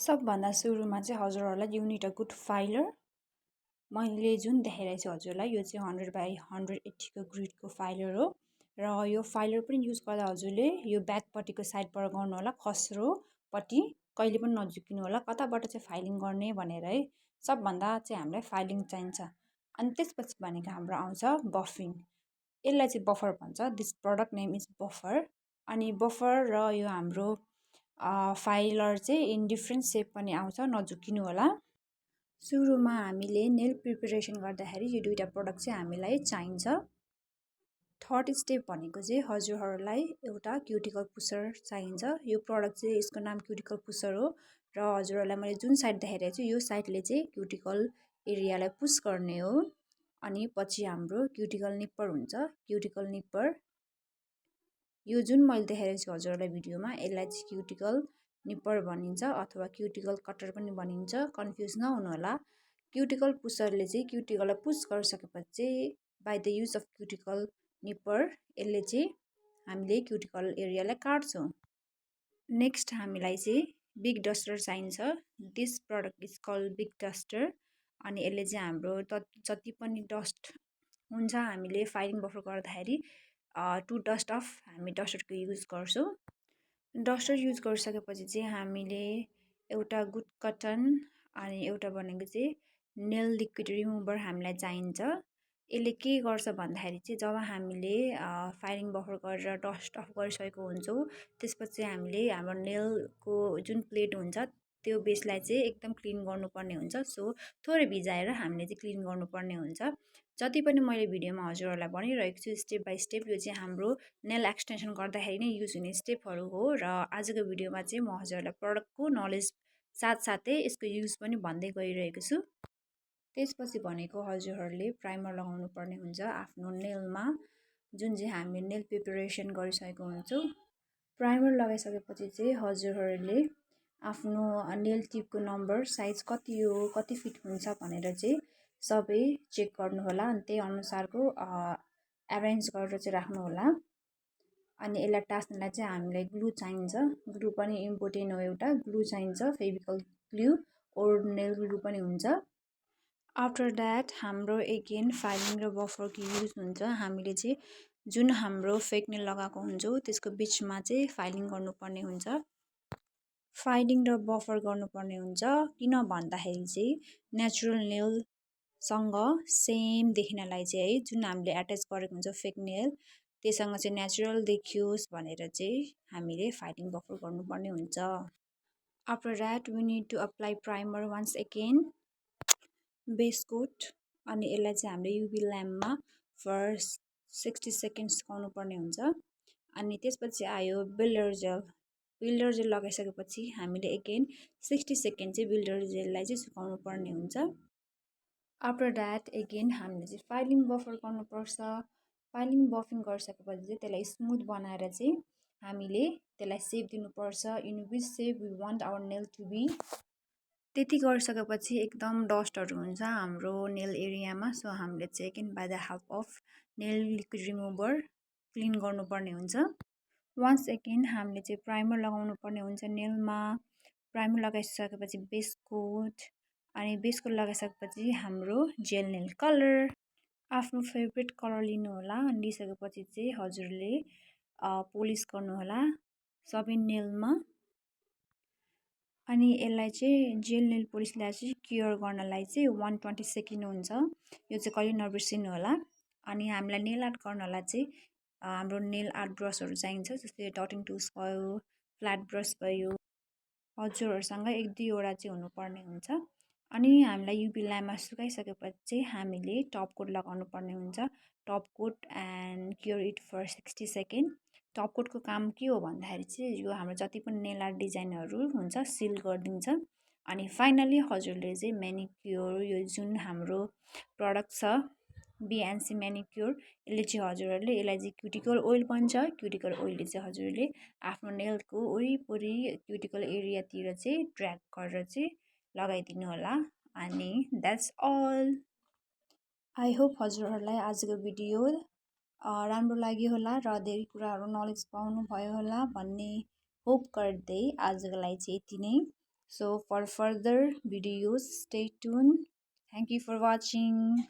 सबभन्दा सुरुमा चाहिँ हजुरहरूलाई you need a good filer. मैले जुन देखाइरहेको छु हजुरलाई यो चाहिँ 100x180 ग्रिडको फाइलर हो र यो फाइलर पनि युज गर्दा हजुरले यो ब्याकपट्टिको साइडबाट गर्नु होला, खस्रोपट्टि कहिले पनि नझुकिनु होला, कताबाट चाहिँ फाइलिङ गर्ने भनेर है। सबभन्दा चाहिँ हामीलाई फाइलिङ चाहिन्छ। अनि त्यसपछि भनेको हाम्रो आउँछ बफिङ। यसलाई चाहिँ बफर भन्छ। This product name is buffer. अनि बफर र यो हाम्रो फाइलर चाहिँ इन डिफ्रेन्ट सेप पनि आउँछ, नझुकिनु होला। सुरुमा हामीले नेल प्रिपरेसन गर्दाखेरि यो दुईवटा प्रडक्ट चाहिँ हामीलाई चाहिन्छ। थर्ड स्टेप भनेको चाहिँ हजुरहरूलाई एउटा क्युटिकल पुसर चाहिन्छ। यो प्रडक्ट चाहिँ यसको नाम क्युटिकल पुसर हो र हजुरहरूलाई मैले जुन साइड देखाइरहेको छु यो साइडले चाहिँ क्युटिकल एरियालाई पुस गर्ने हो। अनि पछि हाम्रो क्युटिकल निप्पर हुन्छ। क्युटिकल निप्पर यो जुन मैले देखाइरहेको छु हजुरहरूलाई भिडियोमा, यसलाई चाहिँ क्युटिकल निप्पर भनिन्छ अथवा क्युटिकल कटर पनि भनिन्छ, कन्फ्युज नहुनु होला। क्युटिकल पुसरले चाहिँ क्युटिकललाई पुस गरिसकेपछि चाहिँ by the use of cuticle nipper यसले चाहिँ हामीले क्युटिकल एरियालाई काट्छौँ। नेक्स्ट हामीलाई चाहिँ बिग डस्टर चाहिन्छ। This product is called big duster. अनि यसले चाहिँ हाम्रो जति पनि डस्ट हुन्छ हामीले फाइलिङ बफर गर्दाखेरि टु डस्ट अफ हामी डस्टरको युज गर्छौँ। डस्टर युज गरिसकेपछि चाहिँ हामीले एउटा गुड कटन अनि एउटा भनेको चाहिँ नेल लिक्विड रिमुभर हामीलाई चाहिन्छ। यसले के गर्छ भन्दाखेरि चाहिँ जब हामीले फाइलिङ बफर गरेर डस्ट अफ गरिसकेको हुन्छौँ त्यसपछि हामीले हाम्रो नेलको जुन प्लेट हुन्छ त्यो बेसलाई चाहिँ एकदम क्लिन गर्नुपर्ने हुन्छ। सो थोरै भिजाएर हामीले चाहिँ क्लिन गर्नुपर्ने हुन्छ। जति पनि मैले भिडियोमा हजुरहरूलाई भनिरहेको छु स्टेप बाई स्टेप, यो चाहिँ हाम्रो नेल एक्सटेन्सन गर्दाखेरि नै युज हुने स्टेपहरू हो। र आजको भिडियोमा चाहिँ म हजुरहरूलाई प्रडक्टको नलेज साथसाथै यसको युज पनि भन्दै गइरहेको छु। त्यसपछि भनेको हजुरहरूले प्राइमर लगाउनु पर्ने हुन्छ आफ्नो नेलमा, जुन चाहिँ हामी नेल प्रिपरेसन गरिसकेको हुन्छौँ। प्राइमर लगाइसकेपछि चाहिँ हजुरहरूले आफ्नो नेल टिपको नम्बर साइज कति हो, कति फिट हुन्छ भनेर चाहिँ सबै चेक गर्नुहोला। अनि त्यही अनुसारको एरेन्ज गरेर चाहिँ राख्नु होला। अनि यसलाई टाँस्नलाई चाहिँ हामीलाई ग्लु चाहिन्छ। ग्लु पनि इम्पोर्टेन्ट हो, एउटा ग्लु चाहिन्छ, फेभिकल ग्लु ओर नेल ग्लु पनि हुन्छ। आफ्टर द्याट हाम्रो एगेन फाइलिङ र बफरको युज हुन्छ। हामीले चाहिँ जुन हाम्रो फेक नेल लगाएको हुन्छौँ त्यसको बिचमा चाहिँ फाइलिङ गर्नुपर्ने हुन्छ। फाइलिङ र बफर गर्नुपर्ने हुन्छ किन भन्दाखेरि चाहिँ नेचुरल नेलसँग सेम देखिनलाई चाहिँ है, जुन हामीले एट्याच गरेको हुन्छ फेक नेल त्योसँग चाहिँ नेचुरल देखियोस् भनेर चाहिँ हामीले फाइलिङ बफर गर्नुपर्ने हुन्छ। After that we need to apply primer once again, base coat. अनि यसलाई चाहिँ हामीले युभी ल्याम्पमा फर 60 सेकेन्ड्स सुकाउनु पर्ने हुन्छ। अनि त्यसपछि आयो बिल्डर जेल। बिल्डर जेल लगाइसकेपछि हामीले एगेन 60 सेकेन्ड चाहिँ बिल्डर जेललाई चाहिँ सुकाउनु पर्ने हुन्छ। आफ्टर द्याट एगेन हामीले चाहिँ फाइलिङ बफर गर्नुपर्छ। फाइलिङ बफिङ गरिसकेपछि चाहिँ त्यसलाई स्मुथ बनाएर चाहिँ हामीले त्यसलाई सेप दिनुपर्छ in which shape we want our nail to be. त्यति गरिसकेपछि एकदम डस्टहरू हुन्छ हाम्रो नेल एरियामा। सो हामीले चाहिँ again by the help of nail liquid remover क्लिन गर्नुपर्ने हुन्छ। वान्स एगेन हामीले चाहिँ प्राइमर लगाउनु पर्ने हुन्छ नेलमा। प्राइमर लगाइसकेपछि बेस कोट, अनि बेस कोट लगाइसकेपछि हाम्रो जेल नेल कलर, आफ्नो फेभरेट कलर लिनु होला। लिइसकेपछि चाहिँ हजुरले पोलिस गर्नुहोला सबै नेलमा। अनि यसलाई चाहिँ जेल नेल पोलिसलाई चाहिँ क्योर गर्नलाई चाहिँ 120 सेकेन्ड हुन्छ। यो चाहिँ कहिले नबिर्सिनु होला। अनि हामीलाई नेल आर्ट गर्नलाई चाहिँ हाम्रो नेल आर्ट ब्रसहरू चाहिन्छ, जस्तै डटिङ टुल्स भयो, फ्ल्याट ब्रस भयो, हजुरहरूसँग 1-2वटा चाहिँ हुनुपर्ने हुन्छ। अनि हामीलाई युभी ल्याम्पमा सुकाइसकेपछि चाहिँ हामीले टप कोट लगाउनु पर्ने हुन्छ। Top coat and cure it for 60 second. Top कोटको काम के हो भन्दाखेरि चाहिँ यो हाम्रो जति पनि नेल आर्ट डिजाइनहरू हुन्छ सिल गरिदिन्छ। अनि फाइनली हजुरले चाहिँ मेनिक्योर, यो जुन हाम्रो प्रडक्ट छ बिएनसी मेनिक्योर, यसले चाहिँ हजुरहरूले यसलाई चाहिँ क्युटिकल ओइल भन्छ। क्युटिकल ओइलले चाहिँ हजुरले आफ्नो नेलको वरिपरि क्युटिकल एरियातिर चाहिँ ड्र्याग गरेर चाहिँ लगाइदिनु होला। अनि द्याट्स अल। आई होप हजुरहरूलाई आजको भिडियो राम्रो लाग्यो होला र धेरै कुराहरू नलेज पाउनु भयो होला भन्ने होप गर्दै आजको लागि चाहिँ यति नै। So for further videos, stay tuned. Thank you for watching.